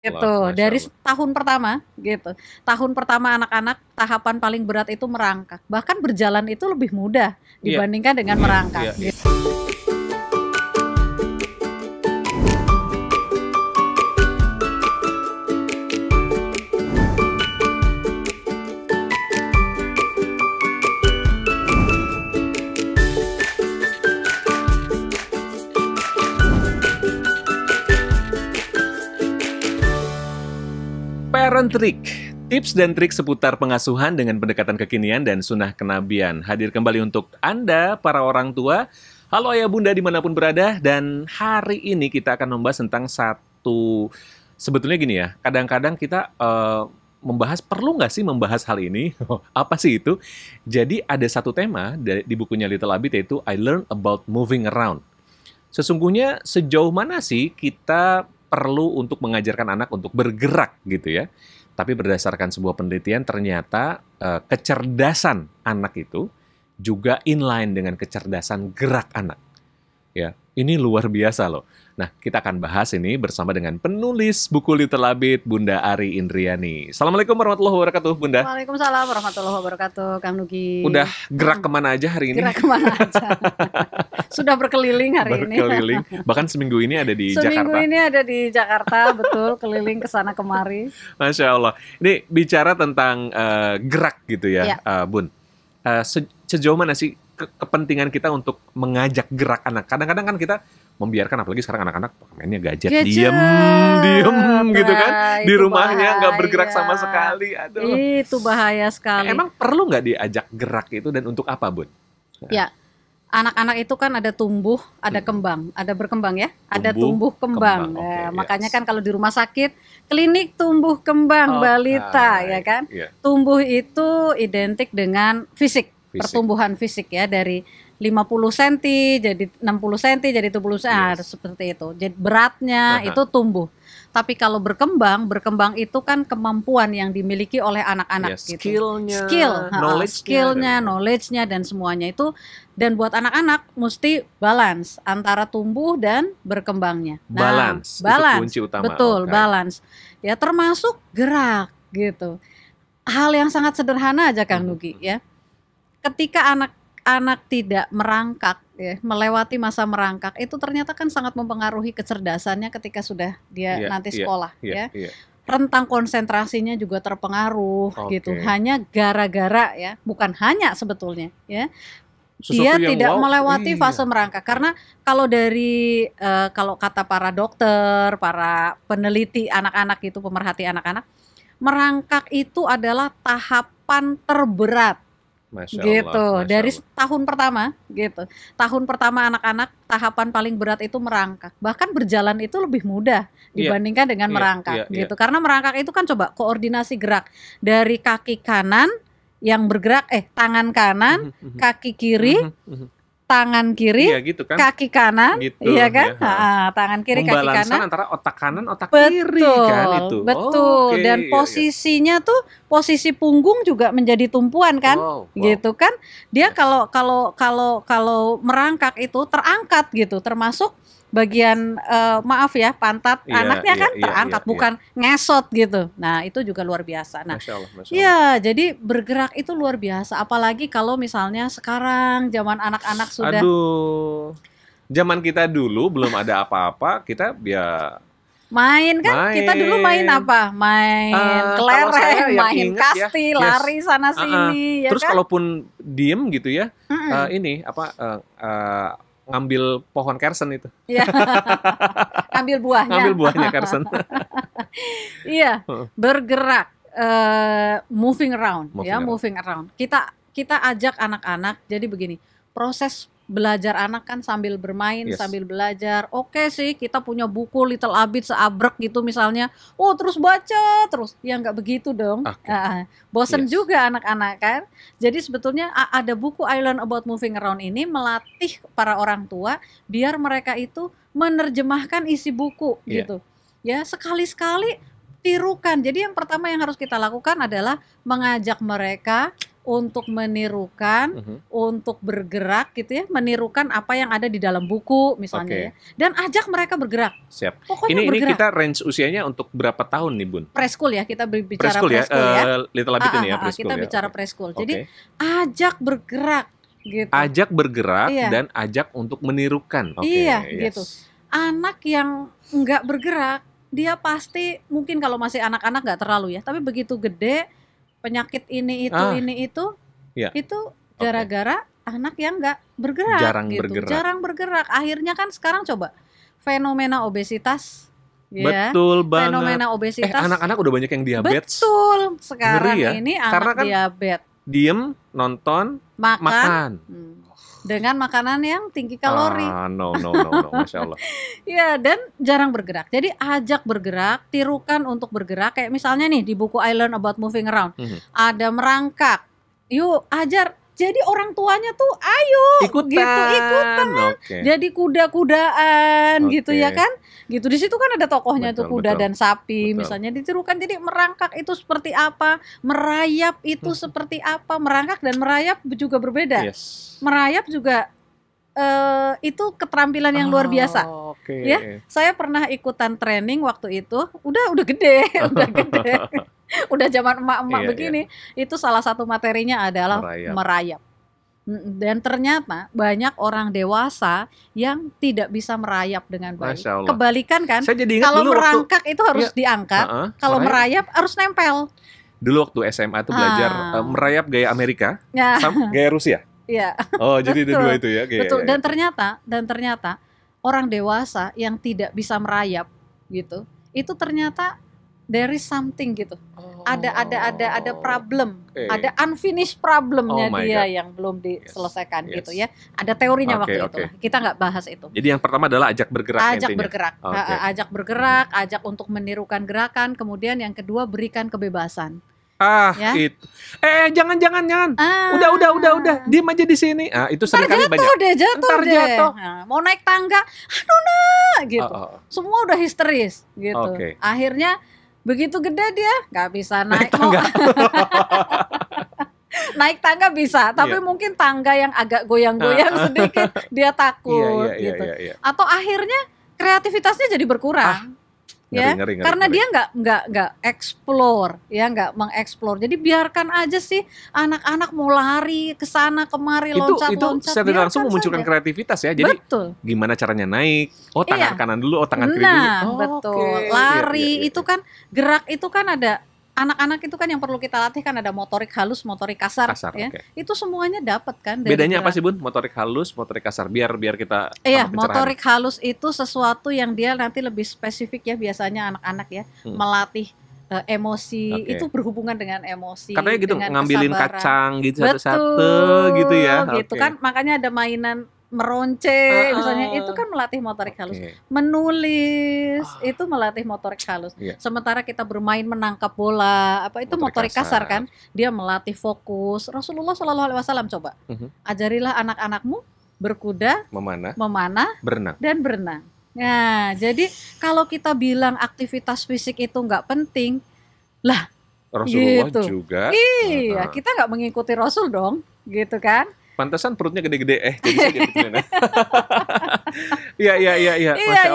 Gitu, Masya dari Allah. tahun pertama gitu. Tahun pertama anak-anak tahapan paling berat itu merangkak. Bahkan berjalan itu lebih mudah Iya, dibandingkan dengan iya, merangkak iya, iya. gitu. Parent Trick, tips dan trik seputar pengasuhan dengan pendekatan kekinian dan sunnah kenabian. Hadir kembali untuk Anda, para orang tua. Halo ayah bunda dimanapun berada, dan hari ini kita akan membahas tentang satu, sebetulnya gini ya, kadang-kadang kita membahas, perlu nggak sih membahas hal ini? Apa sih itu? Jadi ada satu tema di bukunya Little Abid, yaitu I Learned About Moving Around. Sesungguhnya sejauh mana sih kita perlu untuk mengajarkan anak untuk bergerak gitu ya. Tapi berdasarkan sebuah penelitian ternyata kecerdasan anak itu juga inline dengan kecerdasan gerak anak. Ya, ini luar biasa loh. Nah, kita akan bahas ini bersama dengan penulis buku Little Abid, Bunda Ari Indriani. Assalamualaikum warahmatullahi wabarakatuh, Bunda. Waalaikumsalam warahmatullahi wabarakatuh, Kang Udah Nugi. gerak kemana aja hari ini? Gerak kemana aja? Sudah berkeliling hari ini. Berkeliling. Bahkan seminggu ini ada di Seminggu Jakarta. ini ada di Jakarta, betul, keliling ke sana kemari. Masya Allah. Ini bicara tentang gerak gitu ya, Iya. Bun. Sejauh mana sih kepentingan kita untuk mengajak gerak anak? Kadang-kadang kan kita membiarkan, apalagi sekarang anak-anak mainnya gadget, Gadget. diem gitu kan, Nah, di itu rumahnya nggak bergerak sama bahaya. sekali. Aduh. Itu bahaya sekali. Emang perlu nggak diajak gerak itu, dan untuk apa, Bun? Ya, anak-anak itu kan ada tumbuh, ada kembang, ada berkembang ya, ada tumbuh kembang. Kembang, Nah, oke, makanya yes. kan kalau di rumah sakit, klinik tumbuh kembang balita, ya kan? Iya. Tumbuh itu identik dengan fisik, Fisik. pertumbuhan fisik ya, dari 50 cm jadi 60 cm jadi 70 cm, Yes. seperti itu. Jadi beratnya Aha. itu tumbuh. Tapi kalau berkembang itu kan kemampuan yang dimiliki oleh anak-anak Ya, gitu. skillnya, knowledge-nya, Knowledge-nya dan semuanya itu. Dan buat anak-anak mesti balance antara tumbuh dan berkembangnya. balance, itu balance, kunci utama. betul, Oke. balance. Ya termasuk gerak gitu. Hal yang sangat sederhana aja Kang Nugi ya. Ketika anak tidak merangkak ya, melewati masa merangkak itu ternyata kan sangat mempengaruhi kecerdasannya ketika sudah dia nanti sekolah ya. Rentang konsentrasinya juga terpengaruh gitu. Hanya gara-gara ya, bukan hanya sebetulnya ya. Dia tidak melewati fase merangkak, karena kalau dari kalau kata para dokter, para peneliti anak-anak itu, pemerhati anak-anak, merangkak itu adalah tahapan terberat. Masya Gitu, Allah, Masya dari Allah. tahun pertama gitu. Tahun pertama anak-anak tahapan paling berat itu merangkak. Bahkan berjalan itu lebih mudah dibandingkan dengan merangkak gitu. Karena merangkak itu kan coba koordinasi gerak dari kaki kanan yang bergerak, tangan kanan, kaki kiri, tangan kiri, gitu kan? kaki kanan, Gitu, iya kan? ya. Tangan kiri, kaki kanan. Antara otak kanan, otak kiri kan itu. Betul. Oke, Dan iya. posisinya tuh, posisi punggung juga menjadi tumpuan kan, Wow. gitu kan? Dia kalau merangkak itu terangkat gitu, termasuk bagian maaf ya, pantat anaknya kan terangkat, bukan ngesot gitu. Nah itu juga luar biasa. Nah, Masya Allah, Masya Allah. ya jadi bergerak itu luar biasa. Apalagi kalau misalnya sekarang zaman anak-anak sudah. Aduh, zaman kita dulu belum ada apa-apa, kita ya Main kan, kita dulu main apa? Main kelereng, main kasti, lari sana sini, ya terus kan? kalaupun diem gitu ya, ini apa, ngambil pohon kersen itu. Iya. Ambil buahnya. Ngambil buahnya kersen. Iya, bergerak, moving around. Kita ajak anak-anak. Jadi begini, proses belajar anak kan sambil bermain, sambil belajar. Oke sih, kita punya buku Little Abid seabrek gitu misalnya. Oh, terus baca terus. Ya nggak begitu dong. Bosen juga anak-anak kan. Jadi sebetulnya ada buku I Learned About Moving Around ini melatih para orang tua biar mereka itu menerjemahkan isi buku gitu. Ya, sekali-sekali tirukan. Jadi yang pertama yang harus kita lakukan adalah mengajak mereka untuk menirukan, Mhm. untuk bergerak gitu ya, menirukan apa yang ada di dalam buku misalnya Oke. ya. Dan ajak mereka bergerak. Siap. Pokoknya Ini bergerak. kita range usianya untuk berapa tahun nih, Bun? Preschool ya, kita bicara Preschool ya, preschool ya. Little Habit ini ya, preschool Kita ya. bicara Oke. preschool. Oke. Jadi ajak bergerak gitu. Ajak bergerak Iya. dan ajak untuk menirukan. Oke, Iya, yes. gitu. Anak yang nggak bergerak, dia pasti mungkin kalau masih anak-anak nggak terlalu ya, tapi begitu gede penyakit ini itu, Iya. itu gara-gara anak yang nggak bergerak, Jarang gitu. bergerak. Jarang bergerak. Akhirnya kan sekarang coba fenomena obesitas, ya. Betul banget. Fenomena obesitas. Anak-anak udah banyak yang diabetes. Betul. Sekarang Ngeri ya. ini Karena anak kan diabetes, Diem, nonton, makan. dengan makanan yang tinggi kalori. No, Masya Allah. Ya, dan jarang bergerak. Jadi ajak bergerak, tirukan untuk bergerak. Kayak misalnya nih di buku I Learn About Moving Around, ada merangkak. Yuk ajar. Jadi orang tuanya tuh ayo ikutan. Oke. Jadi kuda-kudaan gitu ya Oke. kan? Gitu di situ kan ada tokohnya tuh Betul, kuda betul. dan sapi Betul. misalnya ditirukan. Jadi merangkak itu seperti apa, merayap itu seperti apa. Merangkak dan merayap juga berbeda. Yes. Merayap juga itu keterampilan yang luar biasa. Oke. Ya, saya pernah ikutan training waktu itu. Udah gede, udah gede. Udah zaman emak-emak Iya, begini. Itu salah satu materinya adalah merayap. Dan ternyata banyak orang dewasa yang tidak bisa merayap dengan baik. Masya Allah. Kebalikan kan? Saya jadi ingat Kalau dulu merangkak itu harus diangkat, kalau merayap harus nempel. Dulu waktu SMA tuh belajar merayap gaya Amerika, Ya. gaya Rusia. Iya. Oh, jadi ada Betul. dua itu ya. Gaya, Betul. ya. Dan ternyata orang dewasa yang tidak bisa merayap gitu, itu ternyata there is something gitu. Ada problem, ada unfinished problemnya dia yang belum diselesaikan gitu ya. Ada teorinya waktu itu. Kita nggak bahas itu. Jadi yang pertama adalah ajak bergerak. Ajak bergerak, ajak bergerak, ajak untuk menirukan gerakan. Kemudian yang kedua berikan kebebasan. Ya? Itu. Jangan. Udah. Diam aja di sini. Itu seringkali banyak. Jatuh deh. Nah, mau naik tangga, gitu. Semua udah histeris gitu. Akhirnya begitu gede dia nggak bisa naik tangga. Naik tangga bisa, tapi mungkin tangga yang agak goyang-goyang sedikit dia takut gitu. Atau akhirnya kreativitasnya jadi berkurang. Ngeri. Karena dia nggak explore, ya nggak mengeksplor. Jadi biarkan aja sih anak-anak mau lari ke sana kemari, loncat. Itu secara langsung memunculkan kreativitas ya. Jadi gimana caranya naik? Tangan kanan dulu, tangan kiri dulu. Betul. Lari itu kan gerak itu kan ada. Anak-anak itu kan yang perlu kita latih kan ada motorik halus, motorik kasar ya. Itu semuanya dapat kan. Bedanya apa sih Bun? Motorik halus, motorik kasar. Biar kita motorik halus itu sesuatu yang dia nanti lebih spesifik ya, biasanya anak-anak ya melatih emosi. Itu berhubungan dengan emosi. Katanya gitu, dengan ngambilin kesabaran. kacang gitu satu-satu gitu ya. Gitu kan, makanya ada mainan meronce misalnya, itu kan melatih motorik halus. Menulis itu melatih motorik halus. Sementara kita bermain menangkap bola, itu motorik kasar kan, dia melatih fokus. Rasulullah SAW coba ajarilah anak-anakmu berkuda, memanah, berenang. Nah, jadi kalau kita bilang aktivitas fisik itu nggak penting, lah Rasulullah gitu. juga. Iya, kita nggak mengikuti Rasul dong, gitu kan? Pantesan perutnya gede-gede jadi saya gitu gimana? Iya. Iya,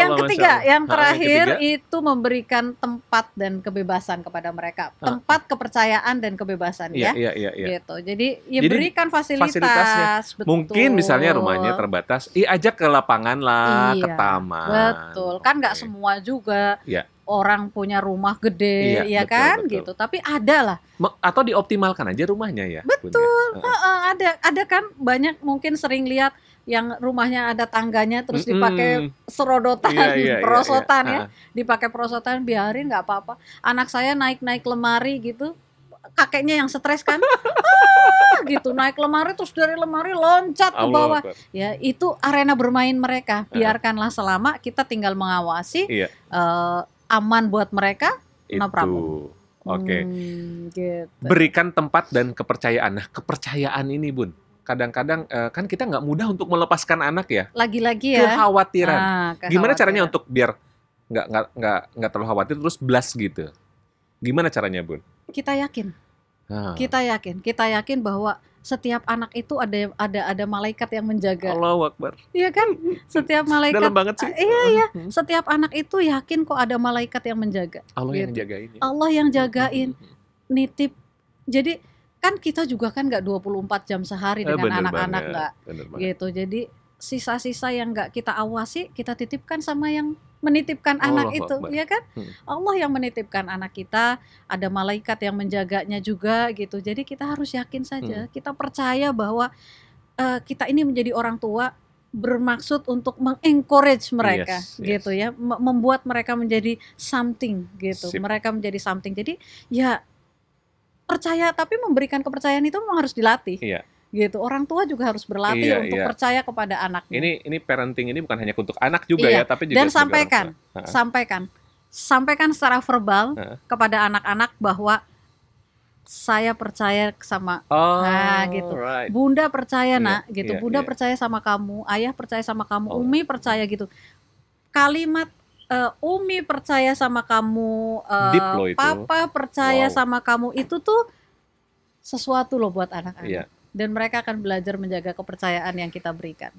yang ketiga, yang terakhir ketiga. itu memberikan tempat dan kebebasan kepada mereka. Tempat, kepercayaan dan kebebasan ya. Iya. Gitu. Jadi berikan fasilitas. Betul. Mungkin misalnya rumahnya terbatas, ajak ke lapangan lah, ke taman. Betul. Kan nggak semua juga. Orang punya rumah gede, betul. Gitu. Tapi ada lah. Atau dioptimalkan aja rumahnya ya. Betul. Ada kan banyak mungkin sering lihat yang rumahnya ada tangganya terus dipakai serodotan, perosotan ya. Dipakai perosotan, biarin nggak apa-apa. Anak saya naik lemari gitu. Kakeknya yang stres kan, gitu naik lemari terus dari lemari loncat ke bawah. Ya itu arena bermain mereka. Biarkanlah selama kita tinggal mengawasi. Aman buat mereka, no problem. Oke. Gitu. Berikan tempat dan kepercayaan. Nah, kepercayaan ini Bun, kadang-kadang kan kita nggak mudah untuk melepaskan anak ya. Lagi-lagi ya. Kekhawatiran. Gimana caranya untuk biar nggak terlalu khawatir terus blast gitu? Gimana caranya Bun? Kita yakin. Kita yakin bahwa setiap anak itu ada malaikat yang menjaga. Allahu Akbar. Iya kan? Setiap malaikat. Dalam banget sih. Iya. Setiap anak itu yakin kok ada malaikat yang menjaga. Allah yang gitu. jagain. Ya. Allah yang jagain, nitip. Jadi kan kita juga kan nggak 24 jam sehari dengan anak-anak nggak. Gitu. Jadi sisa-sisa yang nggak kita awasi, kita titipkan sama yang menitipkan anak itu, ya kan? Allah yang menitipkan anak kita, ada malaikat yang menjaganya juga gitu. Jadi kita harus yakin saja, kita percaya bahwa kita ini menjadi orang tua bermaksud untuk mengencourage mereka, gitu ya, membuat mereka menjadi something gitu. Mereka menjadi something. Jadi ya percaya, tapi memberikan kepercayaan itu memang harus dilatih. Iya. Gitu. Orang tua juga harus berlatih untuk percaya kepada anaknya. Ini parenting ini bukan hanya untuk anak juga ya, tapi juga dan sampaikan secara verbal kepada anak-anak bahwa saya percaya sama gitu. Right. Bunda percaya nak gitu. Bunda percaya sama kamu, ayah percaya sama kamu, Umi percaya gitu. Kalimat Umi percaya sama kamu, Papa percaya sama kamu, itu tuh sesuatu loh buat anak-anak. Dan mereka akan belajar menjaga kepercayaan yang kita berikan.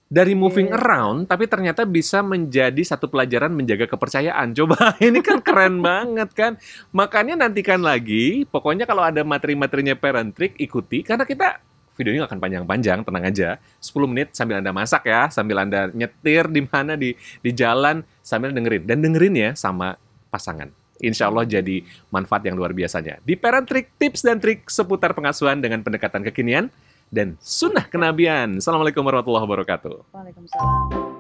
Dari moving around, tapi ternyata bisa menjadi satu pelajaran menjaga kepercayaan. Coba, ini kan keren banget kan. Makanya nantikan lagi, pokoknya kalau ada materi-materinya Parent Trick, ikuti. Karena kita, videonya nggak akan panjang-panjang, tenang aja. 10 menit sambil Anda masak ya, sambil Anda nyetir di mana, di jalan, sambil dengerin. Dan dengerin ya sama pasangan. Insya Allah jadi manfaat yang luar biasanya. Di Parent Trick, tips dan trik seputar pengasuhan dengan pendekatan kekinian dan sunnah kenabian. Assalamualaikum warahmatullahi wabarakatuh. Waalaikumsalam.